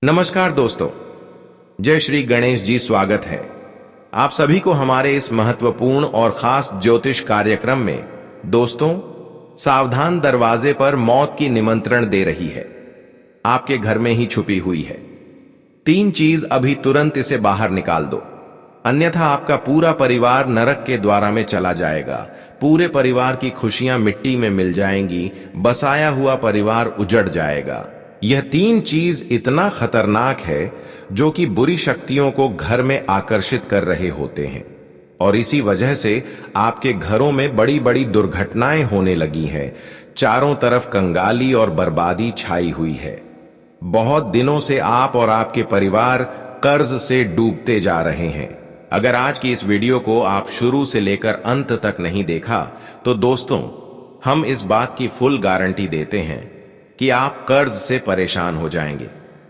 नमस्कार दोस्तों, जय श्री गणेश जी। स्वागत है आप सभी को हमारे इस महत्वपूर्ण और खास ज्योतिष कार्यक्रम में। दोस्तों, सावधान दरवाजे पर मौत की निमंत्रण दे रही है, आपके घर में ही छुपी हुई है। 3 चीज अभी तुरंत इसे बाहर निकाल दो, अन्यथा आपका पूरा परिवार नरक के द्वारा में चला जाएगा। पूरे परिवार की खुशियां मिट्टी में मिल जाएंगी, बसाया हुआ परिवार उजड़ जाएगा। यह 3 चीज इतना खतरनाक है जो कि बुरी शक्तियों को घर में आकर्षित कर रहे होते हैं, और इसी वजह से आपके घरों में बड़ी बड़ी दुर्घटनाएं होने लगी हैं। चारों तरफ कंगाली और बर्बादी छाई हुई है। बहुत दिनों से आप और आपके परिवार कर्ज से डूबते जा रहे हैं। अगर आज की इस वीडियो को आप शुरू से लेकर अंत तक नहीं देखा तो दोस्तों, हम इस बात की फुल गारंटी देते हैं कि आप कर्ज से परेशान हो जाएंगे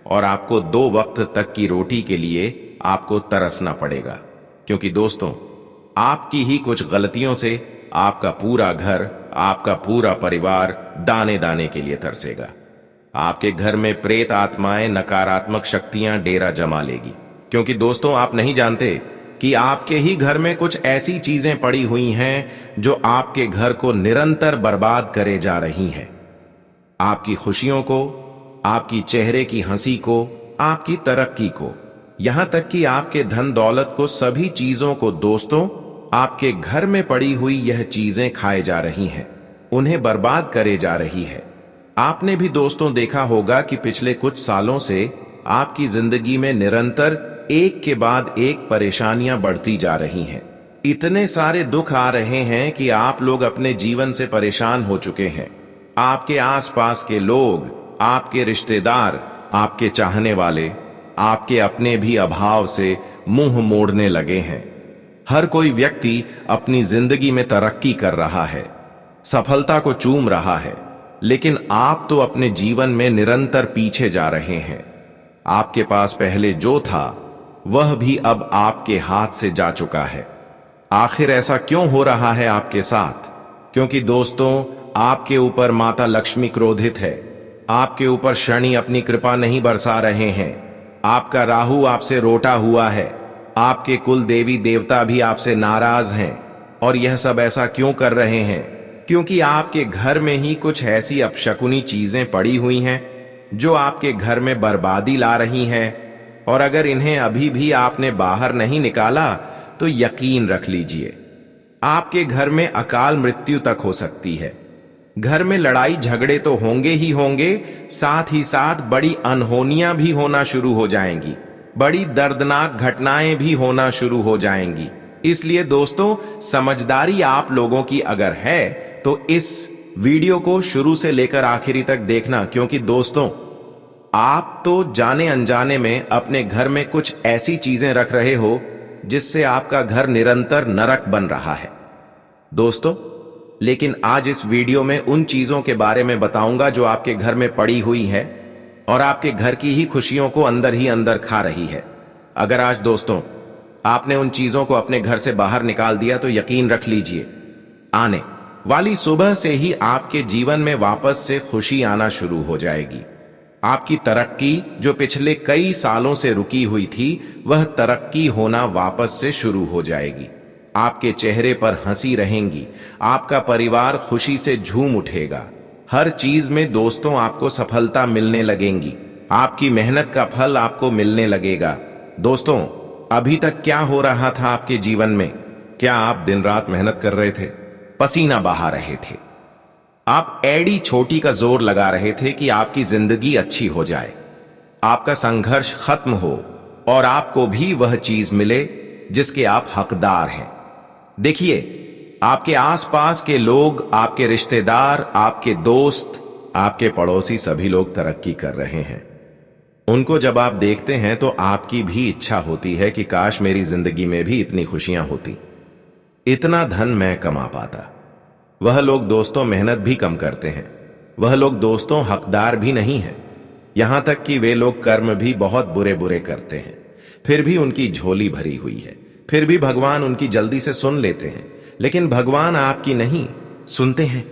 और आपको 2 वक्त तक की रोटी के लिए आपको तरसना पड़ेगा। क्योंकि दोस्तों, आपकी ही कुछ गलतियों से आपका पूरा घर, आपका पूरा परिवार दाने दाने के लिए तरसेगा। आपके घर में प्रेत आत्माएं, नकारात्मक शक्तियां डेरा जमा लेगी। क्योंकि दोस्तों, आप नहीं जानते कि आपके ही घर में कुछ ऐसी चीजें पड़ी हुई हैं जो आपके घर को निरंतर बर्बाद करे जा रही हैं। आपकी खुशियों को, आपकी चेहरे की हंसी को, आपकी तरक्की को, यहां तक कि आपके धन दौलत को, सभी चीजों को दोस्तों, आपके घर में पड़ी हुई यह चीजें खाए जा रही हैं, उन्हें बर्बाद करे जा रही है। आपने भी दोस्तों देखा होगा कि पिछले कुछ सालों से आपकी जिंदगी में निरंतर एक के बाद एक परेशानियां बढ़ती जा रही हैं। इतने सारे दुख आ रहे हैं कि आप लोग अपने जीवन से परेशान हो चुके हैं। आपके आसपास के लोग, आपके रिश्तेदार, आपके चाहने वाले, आपके अपने भी अभाव से मुंह मोड़ने लगे हैं। हर कोई व्यक्ति अपनी जिंदगी में तरक्की कर रहा है, सफलता को चूम रहा है, लेकिन आप तो अपने जीवन में निरंतर पीछे जा रहे हैं। आपके पास पहले जो था वह भी अब आपके हाथ से जा चुका है। आखिर ऐसा क्यों हो रहा है आपके साथ? क्योंकि दोस्तों, आपके ऊपर माता लक्ष्मी क्रोधित है। आपके ऊपर शनि अपनी कृपा नहीं बरसा रहे हैं। आपका राहु आपसे रोटा हुआ है। आपके कुल देवी देवता भी आपसे नाराज हैं। और यह सब ऐसा क्यों कर रहे हैं? क्योंकि आपके घर में ही कुछ ऐसी अपशकुनी चीजें पड़ी हुई हैं जो आपके घर में बर्बादी ला रही हैं। और अगर इन्हें अभी भी आपने बाहर नहीं निकाला तो यकीन रख लीजिए, आपके घर में अकाल मृत्यु तक हो सकती है। घर में लड़ाई झगड़े तो होंगे ही होंगे, साथ ही साथ बड़ी अनहोनियां भी होना शुरू हो जाएंगी, बड़ी दर्दनाक घटनाएं भी होना शुरू हो जाएंगी। इसलिए दोस्तों, समझदारी आप लोगों की अगर है तो इस वीडियो को शुरू से लेकर आखिरी तक देखना। क्योंकि दोस्तों, आप तो जाने अनजाने में अपने घर में कुछ ऐसी चीजें रख रहे हो जिससे आपका घर निरंतर नरक बन रहा है दोस्तों। लेकिन आज इस वीडियो में उन चीजों के बारे में बताऊंगा जो आपके घर में पड़ी हुई है और आपके घर की ही खुशियों को अंदर ही अंदर खा रही है। अगर आज दोस्तों आपने उन चीजों को अपने घर से बाहर निकाल दिया तो यकीन रख लीजिए, आने वाली सुबह से ही आपके जीवन में वापस से खुशी आना शुरू हो जाएगी। आपकी तरक्की जो पिछले कई सालों से रुकी हुई थी, वह तरक्की होना वापस से शुरू हो जाएगी। आपके चेहरे पर हंसी रहेंगी, आपका परिवार खुशी से झूम उठेगा। हर चीज में दोस्तों आपको सफलता मिलने लगेंगी। आपकी मेहनत का फल आपको मिलने लगेगा। दोस्तों, अभी तक क्या हो रहा था आपके जीवन में? क्या आप दिन रात मेहनत कर रहे थे, पसीना बहा रहे थे, आप एड़ी छोटी का जोर लगा रहे थे कि आपकी जिंदगी अच्छी हो जाए, आपका संघर्ष खत्म हो और आपको भी वह चीज मिले जिसके आप हकदार हैं। देखिए, आपके आसपास के लोग, आपके रिश्तेदार, आपके दोस्त, आपके पड़ोसी, सभी लोग तरक्की कर रहे हैं। उनको जब आप देखते हैं तो आपकी भी इच्छा होती है कि काश मेरी जिंदगी में भी इतनी खुशियां होती, इतना धन मैं कमा पाता। वह लोग दोस्तों मेहनत भी कम करते हैं, वह लोग दोस्तों हकदार भी नहीं हैं। यहां तक कि वे लोग कर्म भी बहुत बुरे बुरे करते हैं, फिर भी उनकी झोली भरी हुई है। फिर भी भगवान उनकी जल्दी से सुन लेते हैं। लेकिन भगवान आपकी नहीं सुनते हैं।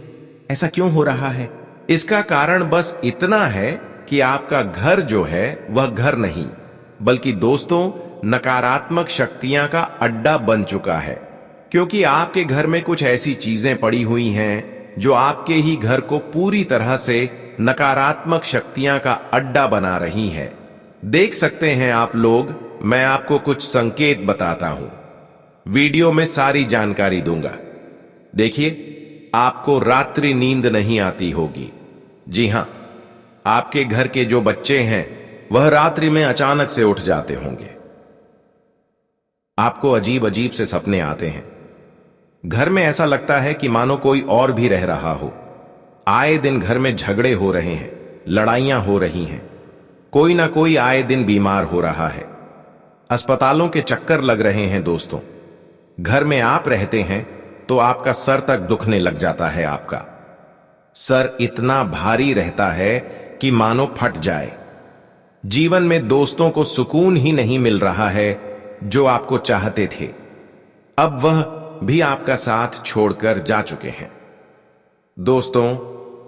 ऐसा क्यों हो रहा है? इसका कारण बस इतना है कि आपका घर जो है वह घर नहीं, बल्कि दोस्तों नकारात्मक शक्तियां का अड्डा बन चुका है। क्योंकि आपके घर में कुछ ऐसी चीजें पड़ी हुई हैं जो आपके ही घर को पूरी तरह से नकारात्मक शक्तियां का अड्डा बना रही है। देख सकते हैं आप लोग, मैं आपको कुछ संकेत बताता हूं, वीडियो में सारी जानकारी दूंगा। देखिए, आपको रात्रि नींद नहीं आती होगी। जी हां, आपके घर के जो बच्चे हैं वह रात्रि में अचानक से उठ जाते होंगे। आपको अजीब अजीब से सपने आते हैं। घर में ऐसा लगता है कि मानो कोई और भी रह रहा हो। आए दिन घर में झगड़े हो रहे हैं, लड़ाइयां हो रही हैं, कोई ना कोई आए दिन बीमार हो रहा है, अस्पतालों के चक्कर लग रहे हैं। दोस्तों, घर में आप रहते हैं तो आपका सर तक दुखने लग जाता है। आपका सर इतना भारी रहता है कि मानो फट जाए। जीवन में दोस्तों को सुकून ही नहीं मिल रहा है जो आपको चाहते थे। अब वह भी आपका साथ छोड़कर जा चुके हैं। दोस्तों,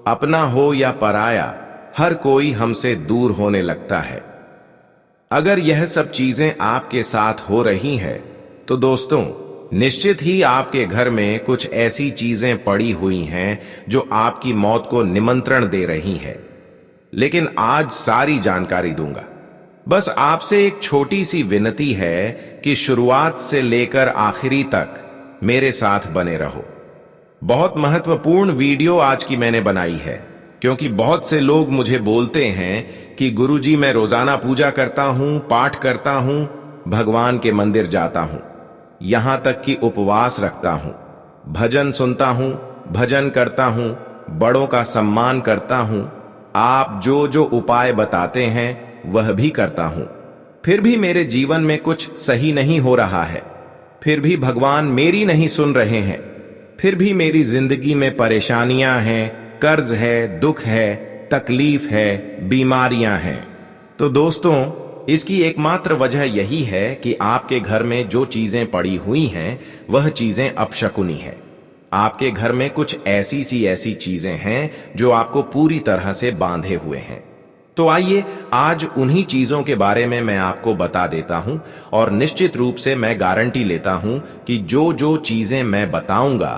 अपना हो या पराया, हर कोई हमसे दूर होने लगता है। अगर यह सब चीजें आपके साथ हो रही हैं, तो दोस्तों निश्चित ही आपके घर में कुछ ऐसी चीजें पड़ी हुई हैं जो आपकी मौत को निमंत्रण दे रही हैं। लेकिन आज सारी जानकारी दूंगा। बस आपसे एक छोटी सी विनती है कि शुरुआत से लेकर आखिरी तक मेरे साथ बने रहो। बहुत महत्वपूर्ण वीडियो आज की मैंने बनाई है, क्योंकि बहुत से लोग मुझे बोलते हैं कि गुरुजी मैं रोजाना पूजा करता हूं, पाठ करता हूं, भगवान के मंदिर जाता हूं, यहां तक कि उपवास रखता हूं, भजन सुनता हूं, भजन करता हूं, बड़ों का सम्मान करता हूं, आप जो जो उपाय बताते हैं वह भी करता हूं, फिर भी मेरे जीवन में कुछ सही नहीं हो रहा है, फिर भी भगवान मेरी नहीं सुन रहे हैं, फिर भी मेरी जिंदगी में परेशानियां हैं, कर्ज है, दुख है, तकलीफ है, बीमारियां हैं। तो दोस्तों, इसकी एकमात्र वजह यही है कि आपके घर में जो चीजें पड़ी हुई हैं वह चीजें अपशकुनी हैं। आपके घर में कुछ ऐसी चीजें हैं जो आपको पूरी तरह से बांधे हुए हैं। तो आइए आज उन्हीं चीजों के बारे में मैं आपको बता देता हूं, और निश्चित रूप से मैं गारंटी लेता हूं कि जो जो चीजें मैं बताऊंगा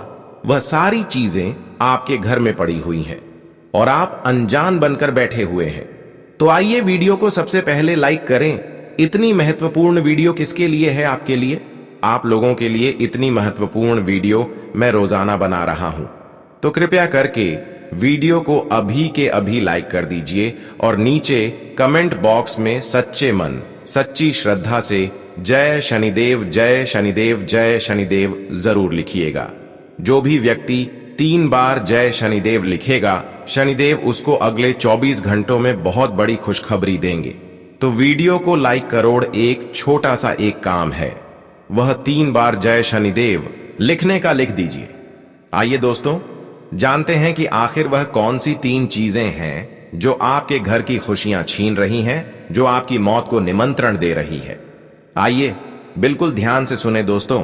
वह सारी चीजें आपके घर में पड़ी हुई हैं और आप अनजान बनकर बैठे हुए हैं। तो आइए वीडियो को सबसे पहले लाइक करें। इतनी महत्वपूर्ण वीडियो किसके लिए है? आपके लिए, आप लोगों के लिए इतनी महत्वपूर्ण वीडियो मैं रोजाना बना रहा हूं। तो कृपया करके वीडियो को अभी के अभी लाइक कर दीजिए और नीचे कमेंट बॉक्स में सच्चे मन, सच्ची श्रद्धा से जय शनिदेव, जय शनिदेव, जय शनिदेव जरूर लिखिएगा। जो भी व्यक्ति 3 बार जय शनिदेव लिखेगा, शनिदेव उसको अगले 24 घंटों में बहुत बड़ी खुशखबरी देंगे। तो वीडियो को लाइक करोड़ एक छोटा सा एक काम है, वह 3 बार जय शनिदेव लिखने का लिख दीजिए। आइए दोस्तों, जानते हैं कि आखिर वह कौन सी 3 चीजें हैं जो आपके घर की खुशियां छीन रही हैं, जो आपकी मौत को निमंत्रण दे रही है। आइए बिल्कुल ध्यान से सुने दोस्तों।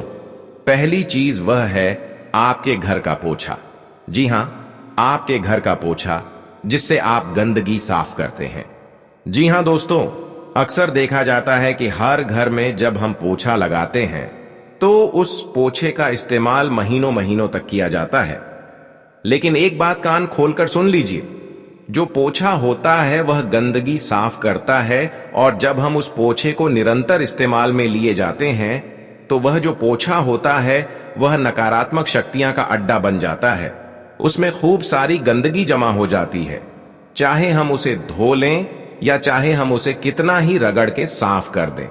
पहली चीज वह है आपके घर का पोछा। जी हां, आपके घर का पोछा, जिससे आप गंदगी साफ करते हैं। जी हां दोस्तों, अक्सर देखा जाता है कि हर घर में जब हम पोछा लगाते हैं तो उस पोछे का इस्तेमाल महीनों महीनों तक किया जाता है। लेकिन एक बात कान खोलकर सुन लीजिए, जो पोछा होता है वह गंदगी साफ करता है, और जब हम उस पोछे को निरंतर इस्तेमाल में लिए जाते हैं तो वह जो पोछा होता है वह नकारात्मक शक्तियां का अड्डा बन जाता है। उसमें खूब सारी गंदगी जमा हो जाती है। चाहे हम उसे धो लें या चाहे हम उसे कितना ही रगड़ के साफ कर दें,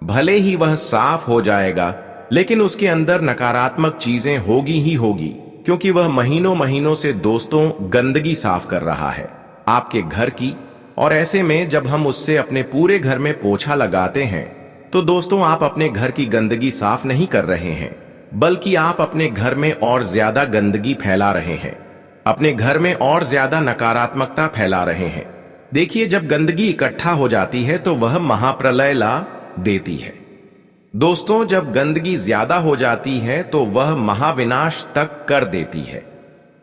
भले ही वह साफ हो जाएगा, लेकिन उसके अंदर नकारात्मक चीजें होगी ही होगी, क्योंकि वह महीनों महीनों से दोस्तों गंदगी साफ कर रहा है आपके घर की। और ऐसे में जब हम उससे अपने पूरे घर में पोछा लगाते हैं तो दोस्तों आप अपने घर की गंदगी साफ नहीं कर रहे हैं, बल्कि आप अपने घर में और ज्यादा गंदगी फैला रहे हैं, अपने घर में और ज्यादा नकारात्मकता फैला रहे हैं। देखिए, जब गंदगी इकट्ठा हो जाती है तो वह महाप्रलय ला देती है। दोस्तों, जब गंदगी ज्यादा हो जाती है तो वह महाविनाश तक कर देती है।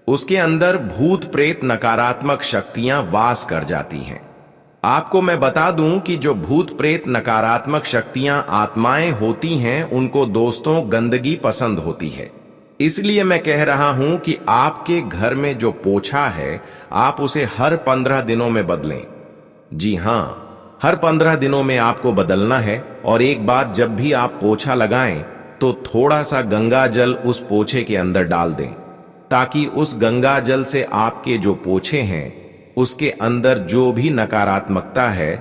उसके अंदर भूत प्रेत नकारात्मक शक्तियां वास कर जाती हैं। आपको मैं बता दूं कि जो भूत प्रेत नकारात्मक शक्तियां आत्माएं होती हैं उनको दोस्तों गंदगी पसंद होती है। इसलिए मैं कह रहा हूं कि आपके घर में जो पोछा है आप उसे हर 15 दिनों में बदलें। जी हां, हर 15 दिनों में आपको बदलना है। और एक बात, जब भी आप पोछा लगाएं तो थोड़ा सा गंगा जल उस पोछे के अंदर डाल दें, ताकि उस गंगा जल से आपके जो पोछे हैं उसके अंदर जो भी नकारात्मकता है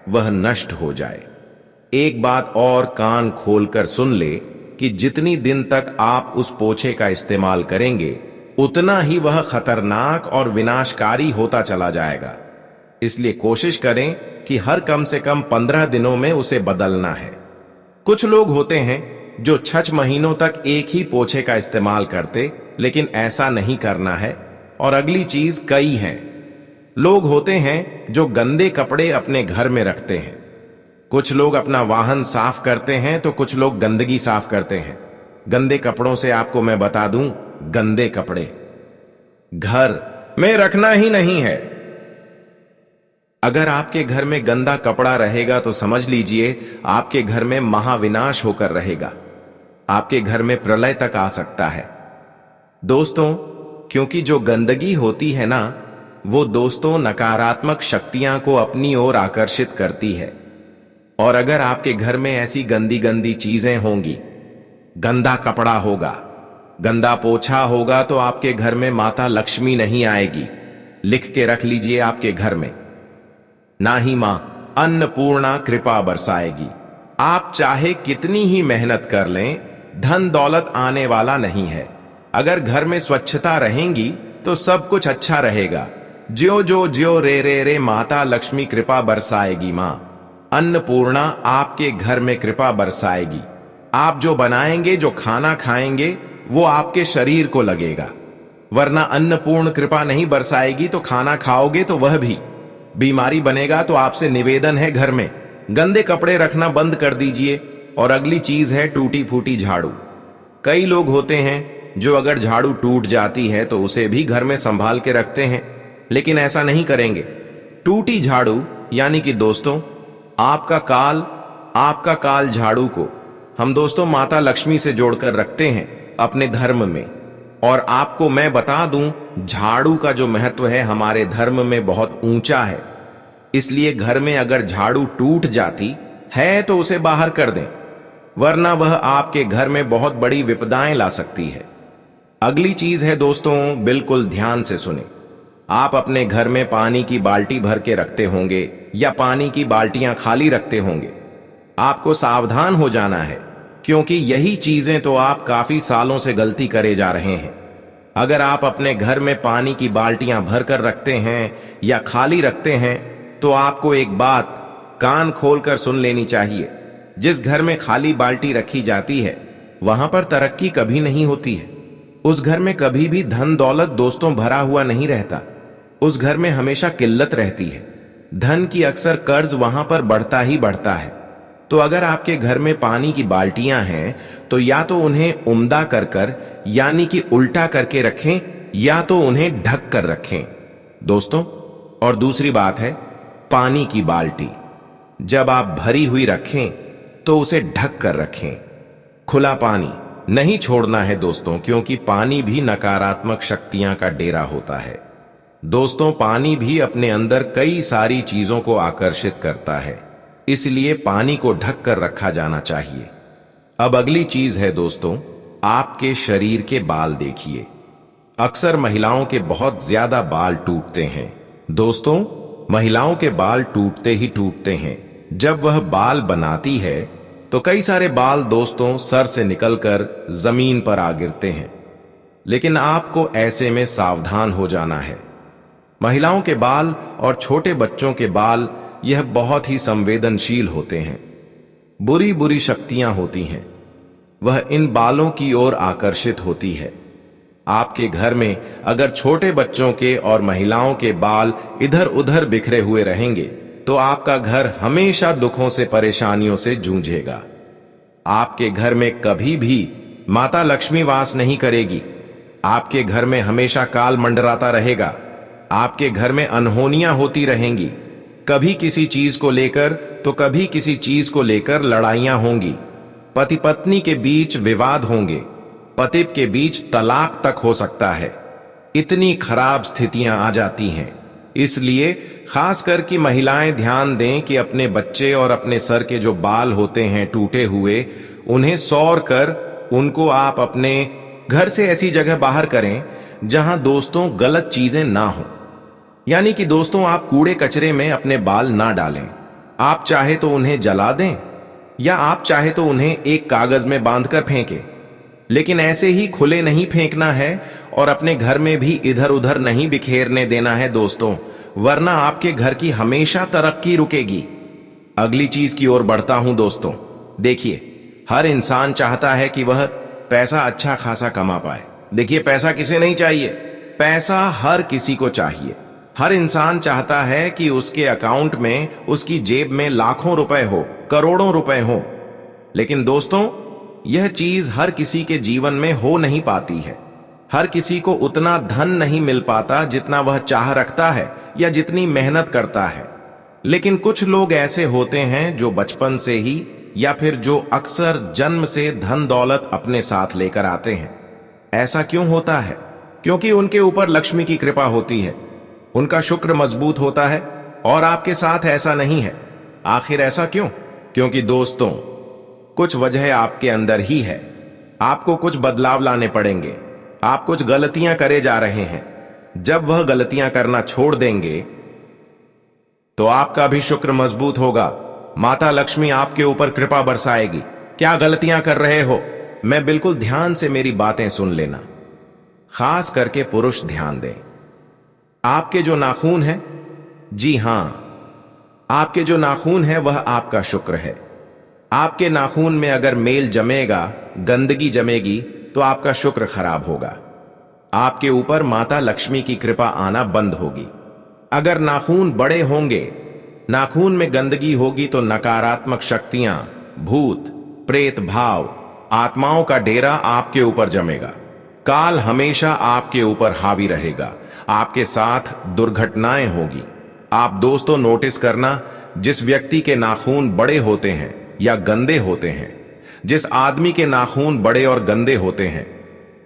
वह नष्ट हो जाए। एक बात और कान खोलकर सुन ले कि जितनी दिन तक आप उस पोछे का इस्तेमाल करेंगे उतना ही वह खतरनाक और विनाशकारी होता चला जाएगा। इसलिए कोशिश करें कि हर कम से कम 15 दिनों में उसे बदलना है। कुछ लोग होते हैं जो 6 महीनों तक एक ही पोछे का इस्तेमाल करते, लेकिन ऐसा नहीं करना है। और अगली चीज, कई हैं लोग होते हैं जो गंदे कपड़े अपने घर में रखते हैं। कुछ लोग अपना वाहन साफ करते हैं तो कुछ लोग गंदगी साफ करते हैं। गंदे कपड़ों से आपको मैं बता दूं, गंदे कपड़े घर में रखना ही नहीं है। अगर आपके घर में गंदा कपड़ा रहेगा तो समझ लीजिए आपके घर में महाविनाश होकर रहेगा। आपके घर में प्रलय तक आ सकता है दोस्तों, क्योंकि जो गंदगी होती है ना, वो दोस्तों नकारात्मक शक्तियां को अपनी ओर आकर्षित करती है। और अगर आपके घर में ऐसी गंदी गंदी चीजें होंगी, गंदा कपड़ा होगा, गंदा पोछा होगा, तो आपके घर में माता लक्ष्मी नहीं आएगी। लिख के रख लीजिए आपके घर में, ना ही मां अन्नपूर्णा कृपा बरसाएगी। आप चाहे कितनी ही मेहनत कर लें, धन दौलत आने वाला नहीं है। अगर घर में स्वच्छता रहेंगी तो सब कुछ अच्छा रहेगा। ज्यो जो ज्यो रे रे रे माता लक्ष्मी कृपा बरसाएगी। मां अन्नपूर्णा आपके घर में कृपा बरसाएगी। आप जो बनाएंगे, जो खाना खाएंगे, वो आपके शरीर को लगेगा। वरना अन्नपूर्ण कृपा नहीं बरसाएगी तो खाना खाओगे तो वह भी बीमारी बनेगा। तो आपसे निवेदन है, घर में गंदे कपड़े रखना बंद कर दीजिए। और अगली चीज है टूटी फूटी झाड़ू। कई लोग होते हैं जो अगर झाड़ू टूट जाती है तो उसे भी घर में संभाल के रखते हैं, लेकिन ऐसा नहीं करेंगे। टूटी झाड़ू यानी कि दोस्तों आपका काल झाड़ू को हम दोस्तों माता लक्ष्मी से जोड़कर रखते हैं अपने धर्म में। और आपको मैं बता दूं, झाड़ू का जो महत्व है हमारे धर्म में बहुत ऊंचा है। इसलिए घर में अगर झाड़ू टूट जाती है तो उसे बाहर कर दें, वरना वह आपके घर में बहुत बड़ी विपदाएं ला सकती है। अगली चीज है दोस्तों, बिल्कुल ध्यान से सुने। आप अपने घर में पानी की बाल्टी भर के रखते होंगे या पानी की बाल्टियां खाली रखते होंगे। आपको सावधान हो जाना है, क्योंकि यही चीजें तो आप काफी सालों से गलती करे जा रहे हैं। अगर आप अपने घर में पानी की बाल्टियां भर कर रखते हैं या खाली रखते हैं तो आपको एक बात कान खोलकर सुन लेनी चाहिए। जिस घर में खाली बाल्टी रखी जाती है वहां पर तरक्की कभी नहीं होती है। उस घर में कभी भी धन दौलत दोस्तों भरा हुआ नहीं रहता। उस घर में हमेशा किल्लत रहती है। धन की अक्सर कर्ज वहां पर बढ़ता ही बढ़ता है। तो अगर आपके घर में पानी की बाल्टियां हैं तो या तो उन्हें उम्दा कर यानी कि उल्टा करके रखें, या तो उन्हें ढक कर रखें दोस्तों। और दूसरी बात है, पानी की बाल्टी जब आप भरी हुई रखें तो उसे ढक कर रखें। खुला पानी नहीं छोड़ना है दोस्तों, क्योंकि पानी भी नकारात्मक शक्तियां का डेरा होता है। दोस्तों पानी भी अपने अंदर कई सारी चीजों को आकर्षित करता है, इसलिए पानी को ढक कर रखा जाना चाहिए। अब अगली चीज है दोस्तों, आपके शरीर के बाल देखिए। अक्सर महिलाओं के बहुत ज्यादा बाल टूटते हैं दोस्तों। महिलाओं के बाल टूटते ही टूटते हैं। जब वह बाल बनाती है तो कई सारे बाल दोस्तों सर से निकलकर जमीन पर आ गिरते हैं। लेकिन आपको ऐसे में सावधान हो जाना है। महिलाओं के बाल और छोटे बच्चों के बाल यह बहुत ही संवेदनशील होते हैं। बुरी बुरी शक्तियां होती हैं, वह इन बालों की ओर आकर्षित होती है। आपके घर में अगर छोटे बच्चों के और महिलाओं के बाल इधर उधर बिखरे हुए रहेंगे तो आपका घर हमेशा दुखों से परेशानियों से जूझेगा। आपके घर में कभी भी माता लक्ष्मी वास नहीं करेगी। आपके घर में हमेशा काल मंडराता रहेगा। आपके घर में अनहोनियां होती रहेंगी। कभी किसी चीज को लेकर तो कभी किसी चीज को लेकर लड़ाइयां होंगी। पति पत्नी के बीच विवाद होंगे, पति के बीच तलाक तक हो सकता है। इतनी खराब स्थितियां आ जाती हैं। इसलिए खासकर कि महिलाएं ध्यान दें कि अपने बच्चे और अपने सर के जो बाल होते हैं टूटे हुए, उन्हें सौर कर उनको आप अपने घर से ऐसी जगह बाहर करें जहां दोस्तों गलत चीजें ना हो। यानी कि दोस्तों, आप कूड़े कचरे में अपने बाल ना डालें। आप चाहे तो उन्हें जला दें या आप चाहे तो उन्हें एक कागज में बांधकर फेंकें, लेकिन ऐसे ही खुले नहीं फेंकना है और अपने घर में भी इधर उधर नहीं बिखेरने देना है दोस्तों, वरना आपके घर की हमेशा तरक्की रुकेगी। अगली चीज की ओर बढ़ता हूं दोस्तों। देखिए, हर इंसान चाहता है कि वह पैसा अच्छा खासा कमा पाए। देखिए, पैसा किसे नहीं चाहिए, पैसा हर किसी को चाहिए। हर इंसान चाहता है कि उसके अकाउंट में, उसकी जेब में लाखों रुपए हो, करोड़ों रुपए हो। लेकिन दोस्तों, यह चीज हर किसी के जीवन में हो नहीं पाती है। हर किसी को उतना धन नहीं मिल पाता जितना वह चाह रखता है या जितनी मेहनत करता है। लेकिन कुछ लोग ऐसे होते हैं जो बचपन से ही या फिर जो अक्सर जन्म से धन दौलत अपने साथ लेकर आते हैं। ऐसा क्यों होता है? क्योंकि उनके ऊपर लक्ष्मी की कृपा होती है, उनका शुक्र मजबूत होता है, और आपके साथ ऐसा नहीं है। आखिर ऐसा क्यों? क्योंकि दोस्तों, कुछ वजह आपके अंदर ही है। आपको कुछ बदलाव लाने पड़ेंगे। आप कुछ गलतियां करे जा रहे हैं। जब वह गलतियां करना छोड़ देंगे तो आपका भी शुक्र मजबूत होगा। माता लक्ष्मी आपके ऊपर कृपा बरसाएगी। क्या गलतियां कर रहे हो? मैं बिल्कुल ध्यान से मेरी बातें सुन लेना। खास करके पुरुष ध्यान दें। आपके जो नाखून हैं, जी हां, आपके जो नाखून है वह आपका शुक्र है। आपके नाखून में अगर मेल जमेगा, गंदगी जमेगी, तो आपका शुक्र खराब होगा। आपके ऊपर माता लक्ष्मी की कृपा आना बंद होगी। अगर नाखून बड़े होंगे, नाखून में गंदगी होगी, तो नकारात्मक शक्तियां, भूत प्रेत भाव, आत्माओं का डेरा आपके ऊपर जमेगा। काल हमेशा आपके ऊपर हावी रहेगा। आपके साथ दुर्घटनाएं होगी। आप दोस्तों नोटिस करना, जिस व्यक्ति के नाखून बड़े होते हैं या गंदे होते हैं, जिस आदमी के नाखून बड़े और गंदे होते हैं,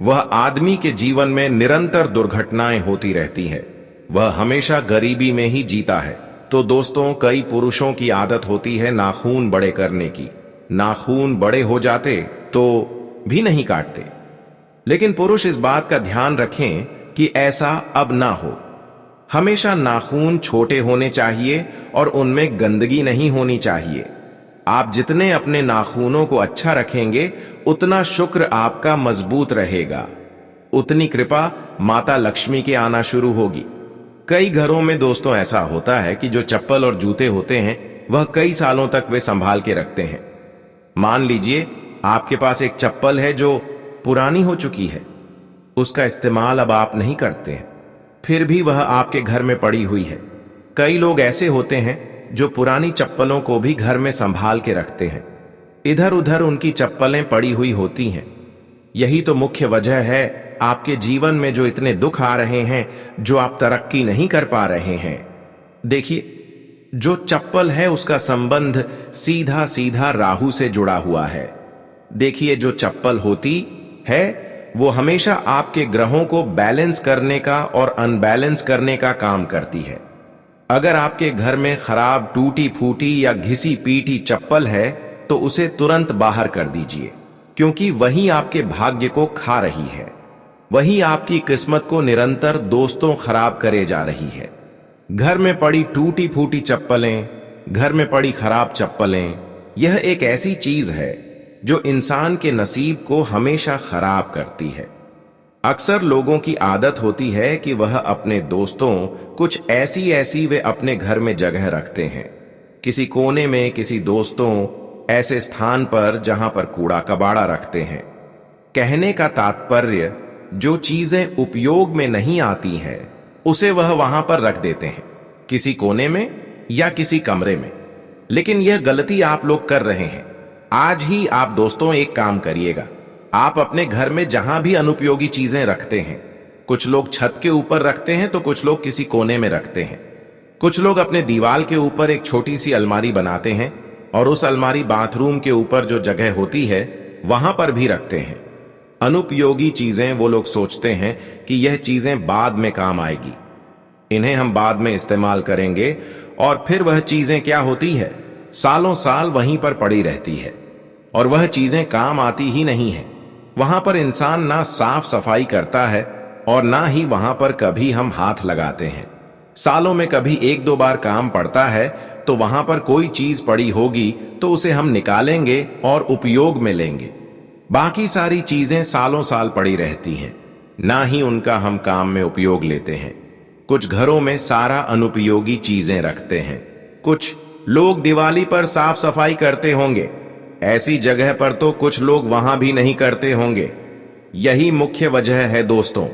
वह आदमी के जीवन में निरंतर दुर्घटनाएं होती रहती हैं। वह हमेशा गरीबी में ही जीता है। तो दोस्तों, कई पुरुषों की आदत होती है नाखून बड़े करने की। नाखून बड़े हो जाते तो भी नहीं काटते। लेकिन पुरुष इस बात का ध्यान रखें कि ऐसा अब ना हो। हमेशा नाखून छोटे होने चाहिए और उनमें गंदगी नहीं होनी चाहिए। आप जितने अपने नाखूनों को अच्छा रखेंगे, उतना शुक्र आपका मजबूत रहेगा, उतनी कृपा माता लक्ष्मी के आना शुरू होगी। कई घरों में दोस्तों ऐसा होता है कि जो चप्पल और जूते होते हैं, वह कई सालों तक वे संभाल के रखते हैं। मान लीजिए आपके पास एक चप्पल है जो पुरानी हो चुकी है, उसका इस्तेमाल अब आप नहीं करते हैं, फिर भी वह आपके घर में पड़ी हुई है। कई लोग ऐसे होते हैं जो पुरानी चप्पलों को भी घर में संभाल के रखते हैं। इधर उधर उनकी चप्पलें पड़ी हुई होती हैं। यही तो मुख्य वजह है आपके जीवन में जो इतने दुख आ रहे हैं, जो आप तरक्की नहीं कर पा रहे हैं। देखिए, जो चप्पल है उसका संबंध सीधा सीधा राहु से जुड़ा हुआ है। देखिए, जो चप्पल होती है वो हमेशा आपके ग्रहों को बैलेंस करने का और अनबैलेंस करने का काम करती है। अगर आपके घर में खराब, टूटी फूटी या घिसी पीटी चप्पल है तो उसे तुरंत बाहर कर दीजिए, क्योंकि वही आपके भाग्य को खा रही है। वही आपकी किस्मत को निरंतर दोस्तों खराब करे जा रही है। घर में पड़ी टूटी फूटी चप्पलें, घर में पड़ी खराब चप्पलें, यह एक ऐसी चीज है जो इंसान के नसीब को हमेशा खराब करती है। अक्सर लोगों की आदत होती है कि वह अपने दोस्तों कुछ ऐसी वे अपने घर में जगह रखते हैं, किसी कोने में, किसी दोस्तों ऐसे स्थान पर जहां पर कूड़ा कबाड़ा रखते हैं। कहने का तात्पर्य, जो चीजें उपयोग में नहीं आती हैं उसे वह वहां पर रख देते हैं, किसी कोने में या किसी कमरे में। लेकिन यह गलती आप लोग कर रहे हैं। आज ही आप दोस्तों एक काम करिएगा। आप अपने घर में जहां भी अनुपयोगी चीजें रखते हैं, कुछ लोग छत के ऊपर रखते हैं तो कुछ लोग किसी कोने में रखते हैं। कुछ लोग अपने दीवार के ऊपर एक छोटी सी अलमारी बनाते हैं और उस अलमारी बाथरूम के ऊपर जो जगह होती है वहां पर भी रखते हैं। अनुपयोगी चीजें वो लोग सोचते हैं कि यह चीजें बाद में काम आएगी, इन्हें हम बाद में इस्तेमाल करेंगे, और फिर वह चीजें क्या होती है, सालों साल वहीं पर पड़ी रहती है और वह चीजें काम आती ही नहीं है। वहां पर इंसान ना साफ सफाई करता है और ना ही वहां पर कभी हम हाथ लगाते हैं। सालों में कभी एक दो बार काम पड़ता है तो वहां पर कोई चीज पड़ी होगी तो उसे हम निकालेंगे और उपयोग में लेंगे। बाकी सारी चीजें सालों साल पड़ी रहती हैं, ना ही उनका हम काम में उपयोग लेते हैं। कुछ घरों में सारा अनुपयोगी चीजें रखते हैं। कुछ लोग दिवाली पर साफ सफाई करते होंगे, ऐसी जगह पर तो कुछ लोग वहां भी नहीं करते होंगे। यही मुख्य वजह है दोस्तों,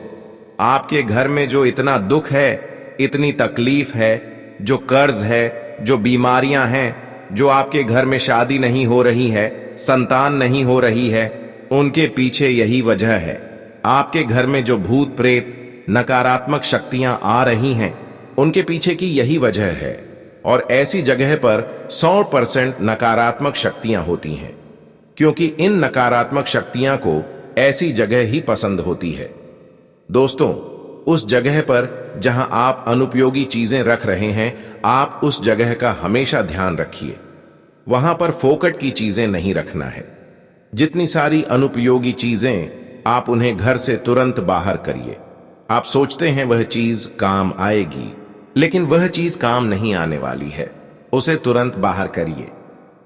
आपके घर में जो इतना दुख है, इतनी तकलीफ है, जो कर्ज है, जो बीमारियां हैं, जो आपके घर में शादी नहीं हो रही है, संतान नहीं हो रही है, उनके पीछे यही वजह है। आपके घर में जो भूत प्रेत नकारात्मक शक्तियां आ रही हैं, उनके पीछे की यही वजह है। और ऐसी जगह पर 100% नकारात्मक शक्तियां होती हैं, क्योंकि इन नकारात्मक शक्तियां को ऐसी जगह ही पसंद होती है। दोस्तों, उस जगह पर जहां आप अनुपयोगी चीजें रख रहे हैं, आप उस जगह का हमेशा ध्यान रखिए। वहां पर फोकट की चीजें नहीं रखना है। जितनी सारी अनुपयोगी चीजें, आप उन्हें घर से तुरंत बाहर करिए। आप सोचते हैं वह चीज काम आएगी, लेकिन वह चीज काम नहीं आने वाली है। उसे तुरंत बाहर करिए।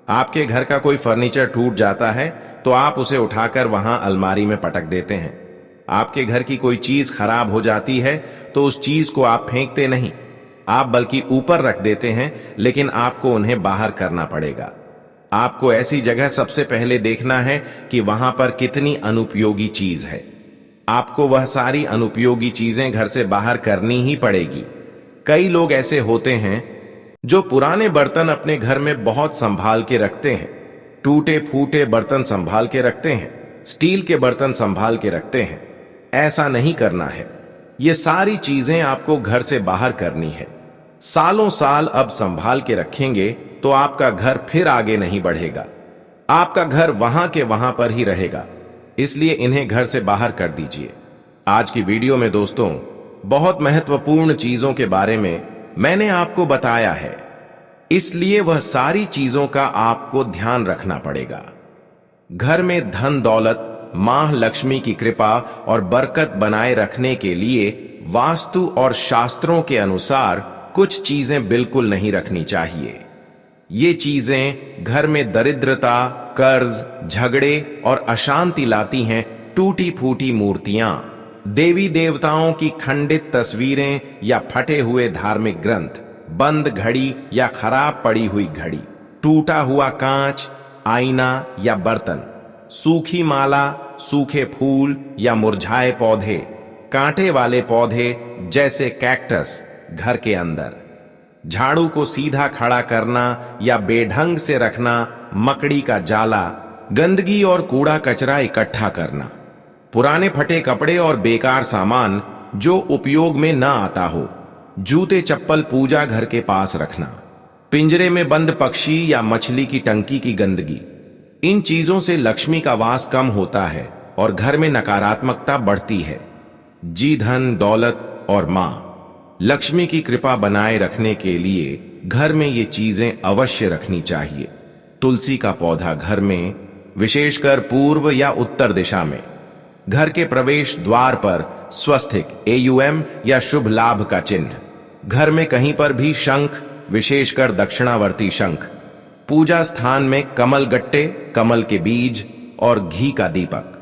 आपके घर का कोई फर्नीचर टूट जाता है तो आप उसे उठाकर वहां अलमारी में पटक देते हैं। आपके घर की कोई चीज खराब हो जाती है तो उस चीज को आप फेंकते नहीं, आप बल्कि ऊपर रख देते हैं, लेकिन आपको उन्हें बाहर करना पड़ेगा। आपको ऐसी जगह सबसे पहले देखना है कि वहां पर कितनी अनुपयोगी चीज है। आपको वह सारी अनुपयोगी चीजें घर से बाहर करनी ही पड़ेगी। कई लोग ऐसे होते हैं जो पुराने बर्तन अपने घर में बहुत संभाल के रखते हैं, टूटे फूटे बर्तन संभाल के रखते हैं, स्टील के बर्तन संभाल के रखते हैं। ऐसा नहीं करना है। ये सारी चीजें आपको घर से बाहर करनी है। सालों साल अब संभाल के रखेंगे तो आपका घर फिर आगे नहीं बढ़ेगा। आपका घर वहां के वहां पर ही रहेगा। इसलिए इन्हें घर से बाहर कर दीजिए। आज की वीडियो में दोस्तों, बहुत महत्वपूर्ण चीजों के बारे में मैंने आपको बताया है, इसलिए वह सारी चीजों का आपको ध्यान रखना पड़ेगा। घर में धन दौलत, मां लक्ष्मी की कृपा और बरकत बनाए रखने के लिए वास्तु और शास्त्रों के अनुसार कुछ चीजें बिल्कुल नहीं रखनी चाहिए। ये चीजें घर में दरिद्रता, कर्ज, झगड़े और अशांति लाती हैं। टूटी फूटी मूर्तियां, देवी देवताओं की खंडित तस्वीरें या फटे हुए धार्मिक ग्रंथ, बंद घड़ी या खराब पड़ी हुई घड़ी, टूटा हुआ कांच, आईना या बर्तन, सूखी माला, सूखे फूल या मुरझाए पौधे, कांटे वाले पौधे जैसे कैक्टस घर के अंदर, झाड़ू को सीधा खड़ा करना या बेढंग से रखना, मकड़ी का जाला, गंदगी और कूड़ा कचरा इकट्ठा करना, पुराने फटे कपड़े और बेकार सामान जो उपयोग में न आता हो, जूते चप्पल पूजा घर के पास रखना, पिंजरे में बंद पक्षी या मछली की टंकी की गंदगी। इन चीजों से लक्ष्मी का वास कम होता है और घर में नकारात्मकता बढ़ती है। जी धन दौलत और मां लक्ष्मी की कृपा बनाए रखने के लिए घर में ये चीजें अवश्य रखनी चाहिए। तुलसी का पौधा घर में, विशेषकर पूर्व या उत्तर दिशा में, घर के प्रवेश द्वार पर स्वस्तिक AUM या शुभ लाभ का चिन्ह, घर में कहीं पर भी शंख, विशेषकर दक्षिणावर्ती शंख, पूजा स्थान में कमल गट्टे, कमल के बीज और घी का दीपक,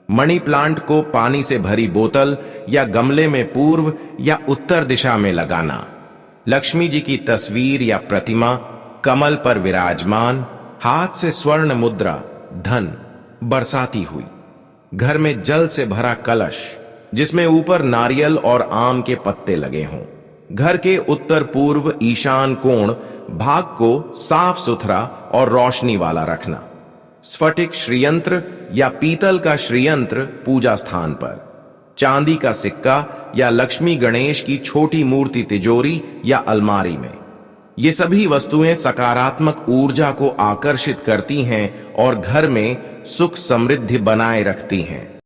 मनी प्लांट को पानी से भरी बोतल या गमले में पूर्व या उत्तर दिशा में लगाना, लक्ष्मी जी की तस्वीर या प्रतिमा कमल पर विराजमान, हाथ से स्वर्ण मुद्रा धन बरसाती हुई, घर में जल से भरा कलश जिसमें ऊपर नारियल और आम के पत्ते लगे हों, घर के उत्तर पूर्व ईशान कोण भाग को साफ सुथरा और रोशनी वाला रखना, स्फटिक श्रीयंत्र या पीतल का श्रीयंत्र पूजा स्थान पर, चांदी का सिक्का या लक्ष्मी गणेश की छोटी मूर्ति तिजोरी या अलमारी में। ये सभी वस्तुएं सकारात्मक ऊर्जा को आकर्षित करती हैं और घर में सुख समृद्धि बनाए रखती हैं।